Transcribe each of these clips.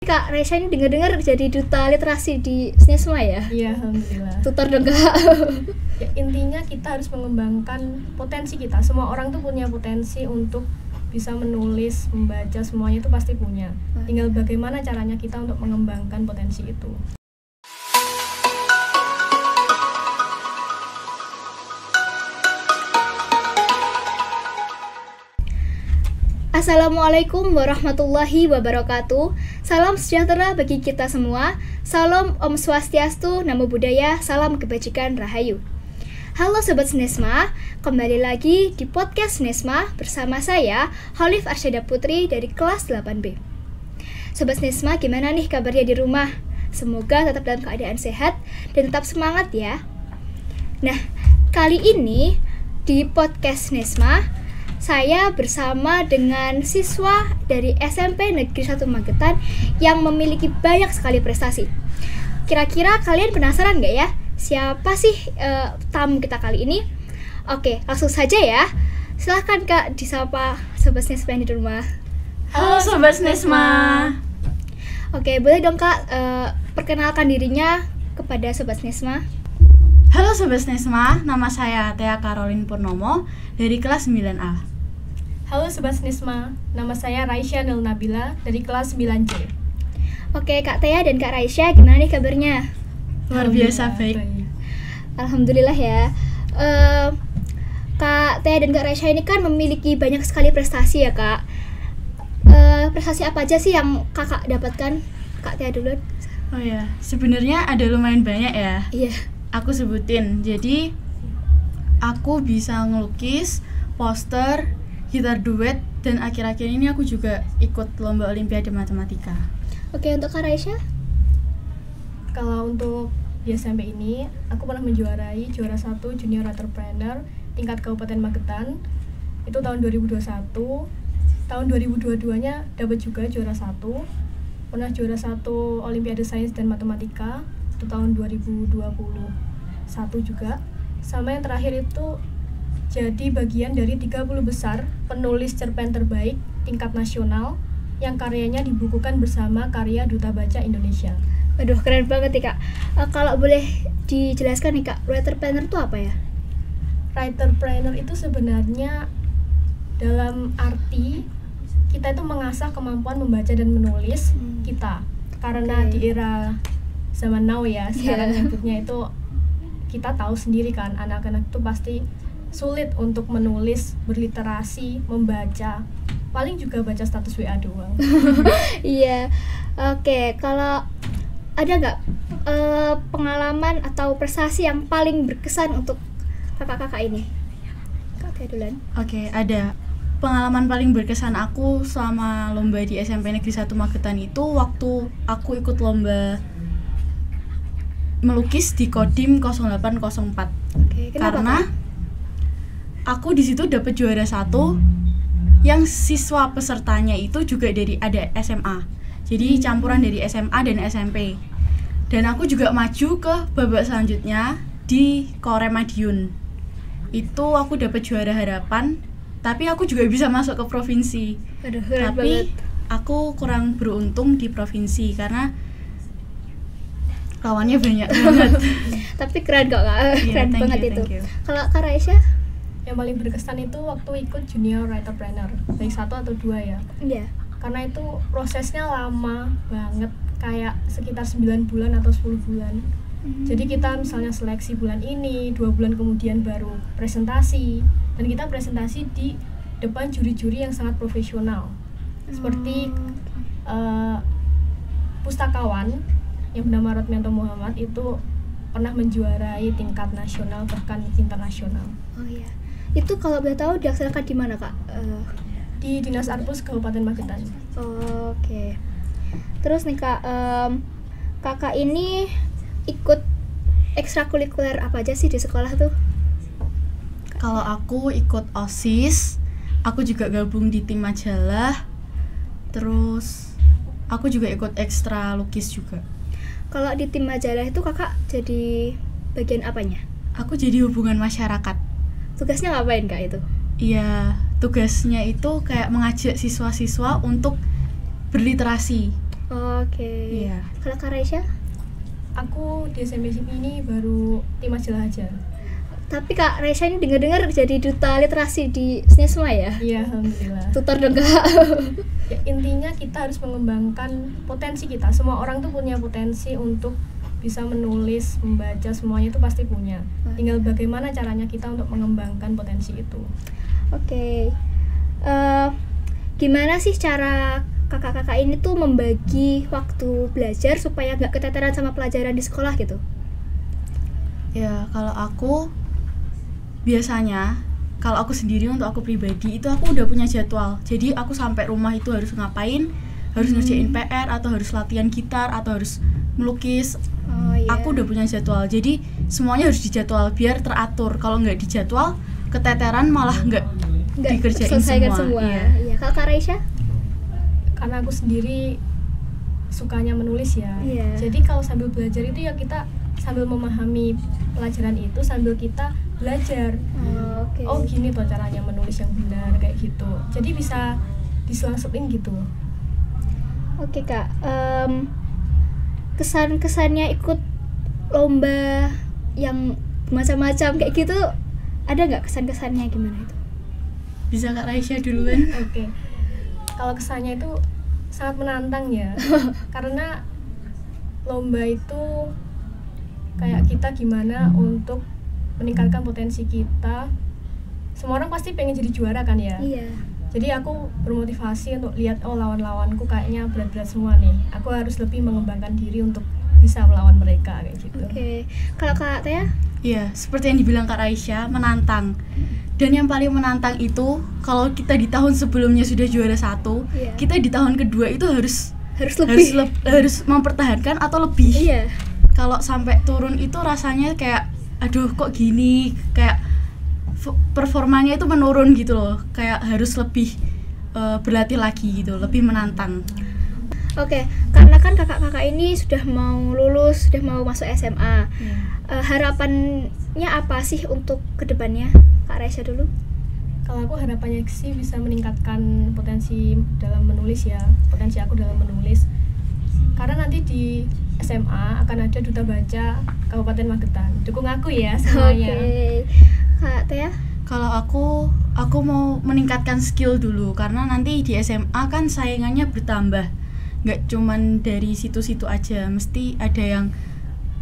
Kak Raisya ini dengar-dengar jadi duta literasi di SNESMA ya? Iya, alhamdulillah. Tutor dong Kak. Ya, intinya kita harus mengembangkan potensi kita. Semua orang tuh punya potensi untuk bisa menulis, membaca, semuanya itu pasti punya. Tinggal bagaimana caranya kita untuk mengembangkan potensi itu. Assalamualaikum warahmatullahi wabarakatuh. Salam sejahtera bagi kita semua. Salam Om Swastiastu, Namo Buddhaya, salam kebajikan rahayu. Halo Sobat SNESMA, kembali lagi di podcast SNESMA bersama saya, Holif Arsyada Putri dari kelas 8B. Sobat SNESMA, gimana nih kabarnya di rumah? Semoga tetap dalam keadaan sehat dan tetap semangat ya. Nah, kali ini di podcast SNESMA saya bersama dengan siswa dari SMP Negeri 1 Magetan yang memiliki banyak sekali prestasi. Kira-kira kalian penasaran gak ya? Siapa sih tamu kita kali ini? Oke, langsung saja ya. Silahkan Kak disapa Sobat SNESMA di rumah. Halo Sobat SNESMA. Oke, boleh dong Kak perkenalkan dirinya kepada Sobat SNESMA. Halo Sobat SNESMA, nama saya Thea Caroline Purnomo dari kelas 9A. Halo Sobat SNESMA, nama saya Raisya Nil Nabila dari kelas 9C. Oke, Kak Thea dan Kak Raisya, gimana nih kabarnya? Luar biasa baik. Alhamdulillah ya. Kak Thea dan Kak Raisya ini kan memiliki banyak sekali prestasi ya Kak. Prestasi apa aja sih yang Kakak dapatkan? Kak Thea dulu. Oh ya, sebenarnya ada lumayan banyak ya. Iya. Aku sebutin. Jadi aku bisa ngelukis, poster, gitar duet, dan akhir-akhir ini aku juga ikut lomba olimpiade matematika. Oke, untuk Kak Raisya? Kalau untuk di SMP ini, aku pernah menjuarai juara 1 Junior Entrepreneur tingkat Kabupaten Magetan. Itu tahun 2021. Tahun 2022-nya dapat juga juara 1. Pernah juara 1 Olimpiade Sains dan Matematika itu tahun 2021 juga. Sama yang terakhir itu jadi bagian dari 30 besar penulis cerpen terbaik tingkat nasional yang karyanya dibukukan bersama karya Duta Baca Indonesia. Waduh, keren banget nih Kak. Kalau boleh dijelaskan nih Kak, writerpreneur itu apa ya? Writerpreneur itu sebenarnya dalam arti kita itu mengasah kemampuan membaca dan menulis kita. Karena di era zaman now ya, sekarang nyebutnya itu kita tahu sendiri kan, anak-anak itu pasti sulit untuk menulis, berliterasi, membaca. Paling juga baca status WA doang. Iya. Oke, kalau ada nggak pengalaman atau prestasi yang paling berkesan untuk kakak-kakak ini? Kak Thea duluan. Oke, ada. Pengalaman paling berkesan aku selama lomba di SMP Negeri 1 Magetan itu waktu aku ikut lomba melukis di Kodim 0804. Oke, Karena aku di situ dapat juara 1 yang siswa pesertanya itu juga dari ada SMA. Jadi campuran dari SMA dan SMP. Dan aku juga maju ke babak selanjutnya di Korem Madiun. Itu aku dapat juara harapan, tapi aku juga bisa masuk ke provinsi. Aduh, keren Tapi banget. aku kurang beruntung di provinsi karena lawannya banyak banget. Tapi keren kok Kak, keren thank banget you, itu. thank you. Kalau Kak Raisya? Yang paling berkesan itu waktu ikut Junior Writerpreneur, baik 1 atau 2 ya. Iya. Karena itu prosesnya lama banget, kayak sekitar 9 bulan atau 10 bulan. Jadi kita misalnya seleksi bulan ini, 2 bulan kemudian baru presentasi. Dan kita presentasi di depan juri-juri yang sangat profesional. Seperti pustakawan yang bernama Rotmianto Muhammad itu pernah menjuarai tingkat nasional bahkan internasional. Oh iya. Itu kalau boleh tahu dilaksanakan di mana Kak? Di Dinas Arpus Kabupaten Magetan. Oke. Terus nih Kak, kakak ini ikut ekstrakurikuler apa aja sih di sekolah tuh? Kalau aku ikut OSIS, aku juga gabung di tim majalah. Terus aku juga ikut ekstra lukis juga. Kalau di tim majalah itu kakak jadi bagian apanya? Aku jadi hubungan masyarakat. Tugasnya ngapain Kak itu? Iya, tugasnya itu kayak mengajak siswa-siswa untuk berliterasi. Oke. Iya. Kalau Kak Raisya? Aku di SMP ini baru tim majalah aja. Tapi Kak Raisya ini dengar-dengar jadi duta literasi di SNESMA ya? Iya, alhamdulillah. Tutor dong Kak. Ya, intinya kita harus mengembangkan potensi kita. Semua orang tuh punya potensi untuk bisa menulis, membaca, semuanya itu pasti punya. Tinggal bagaimana caranya kita untuk mengembangkan potensi itu. Oke. Gimana sih cara kakak-kakak ini tuh membagi waktu belajar supaya nggak keteteran sama pelajaran di sekolah gitu? Ya, kalau aku biasanya, kalau aku sendiri untuk aku pribadi itu aku udah punya jadwal. Jadi aku sampai rumah itu harus ngapain, harus ngerjain PR atau harus latihan gitar atau harus melukis. Oh iya. Aku udah punya jadwal. Jadi semuanya harus dijadwal biar teratur. Kalau nggak dijadwal, keteteran malah nggak dikerjain selesaikan semua. Iya. Kalau Kak Raisya? Karena aku sendiri sukanya menulis ya. Iya. Jadi kalau sambil belajar itu ya kita sambil memahami pelajaran itu sambil kita belajar. Oke. Oh gini tuh caranya menulis yang benar kayak gitu. Jadi bisa diselang-selin gitu. Oke Kak. Kesan-kesannya ikut lomba yang macam-macam kayak gitu, ada nggak kesan-kesannya gimana itu? Bisa Kak Raisya duluan. Oke. Kalau kesannya itu sangat menantang ya. Karena lomba itu kayak kita gimana untuk meningkatkan potensi kita. Semua orang pasti pengen jadi juara kan ya. Iya. Jadi aku bermotivasi untuk lihat lawan-lawanku kayaknya berat-berat semua nih. Aku harus lebih mengembangkan diri untuk bisa melawan mereka kayak gitu. Oke. Kalau Kak Tia? Iya, seperti yang dibilang Kak Raisya, menantang. Dan yang paling menantang itu kalau kita di tahun sebelumnya sudah juara 1, Iya. kita di tahun kedua itu harus lebih. harus mempertahankan atau lebih. Iya. Kalau sampai turun itu rasanya kayak aduh kok gini, kayak performanya itu menurun gitu loh. Kayak harus lebih berlatih lagi gitu, lebih menantang. Oke, karena kan kakak-kakak ini sudah mau lulus, sudah mau masuk SMA. Harapannya apa sih untuk kedepannya? Kak Raisya dulu. Kalau aku harapannya sih bisa meningkatkan potensi dalam menulis ya, potensi aku dalam menulis. Karena nanti di SMA akan ada duta baca Kabupaten Magetan. Dukung aku ya semuanya. Oke. Kak Tia? Kalau aku mau meningkatkan skill dulu karena nanti di SMA kan saingannya bertambah. Nggak cuman dari situ-situ aja, mesti ada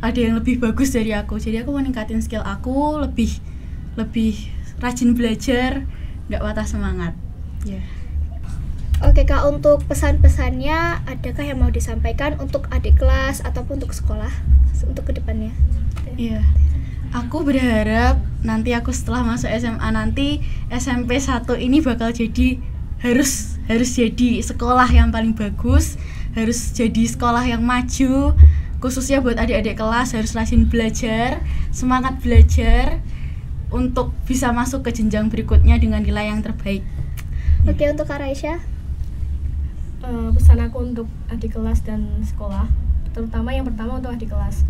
yang lebih bagus dari aku. Jadi aku meningkatin skill aku, lebih rajin belajar, nggak patah semangat. Ya. Oke Kak, untuk pesan-pesannya adakah yang mau disampaikan untuk adik kelas ataupun untuk sekolah untuk kedepannya? Iya. Aku berharap nanti aku setelah masuk SMA nanti SMP 1 ini bakal jadi harus jadi sekolah yang paling bagus, harus jadi sekolah yang maju, khususnya buat adik-adik kelas harus rajin belajar, semangat belajar untuk bisa masuk ke jenjang berikutnya dengan nilai yang terbaik. Oke, untuk Kak Raisya? Pesan aku untuk adik kelas dan sekolah, terutama yang pertama untuk adik kelas,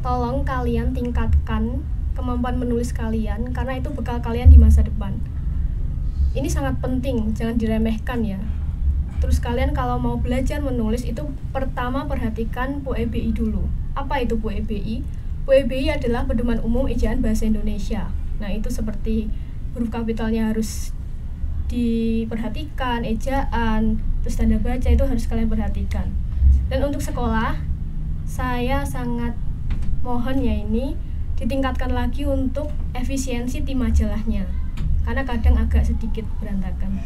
tolong kalian tingkatkan kemampuan menulis kalian karena itu bekal kalian di masa depan. Ini sangat penting, jangan diremehkan ya. Terus kalian kalau mau belajar menulis itu pertama perhatikan PUEBI dulu. Apa itu PUEBI? PUEBI adalah Pedoman Umum Ejaan Bahasa Indonesia. Nah itu seperti huruf kapitalnya harus diperhatikan, ejaan, terus tanda baca itu harus kalian perhatikan. Dan untuk sekolah, saya sangat mohon ya ini ditingkatkan lagi untuk efisiensi tim majalahnya. Karena kadang agak sedikit berantakan.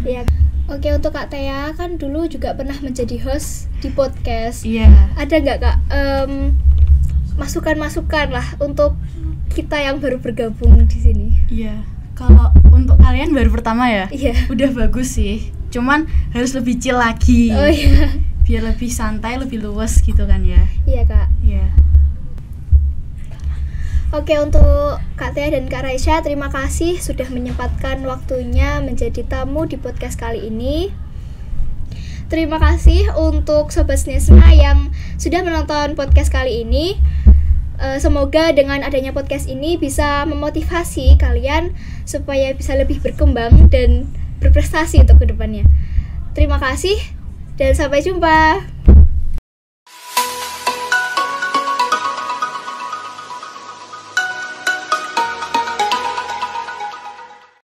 Ya. Oke, untuk Kak Tia kan dulu juga pernah menjadi host di podcast. Iya. Ada nggak Kak masukan-masukan lah untuk kita yang baru bergabung di sini? Iya. Kalau untuk kalian baru pertama ya, Iya. udah bagus sih. Cuman harus lebih chill lagi. Oh iya. Biar lebih santai, lebih luas gitu kan ya. Iya Kak. Iya. Oke, untuk Kak Tia dan Kak Raisya, terima kasih sudah menyempatkan waktunya menjadi tamu di podcast kali ini. Terima kasih untuk Sobat SNESMA yang sudah menonton podcast kali ini. Semoga dengan adanya podcast ini bisa memotivasi kalian supaya bisa lebih berkembang dan berprestasi untuk kedepannya. Terima kasih. dan sampai jumpa.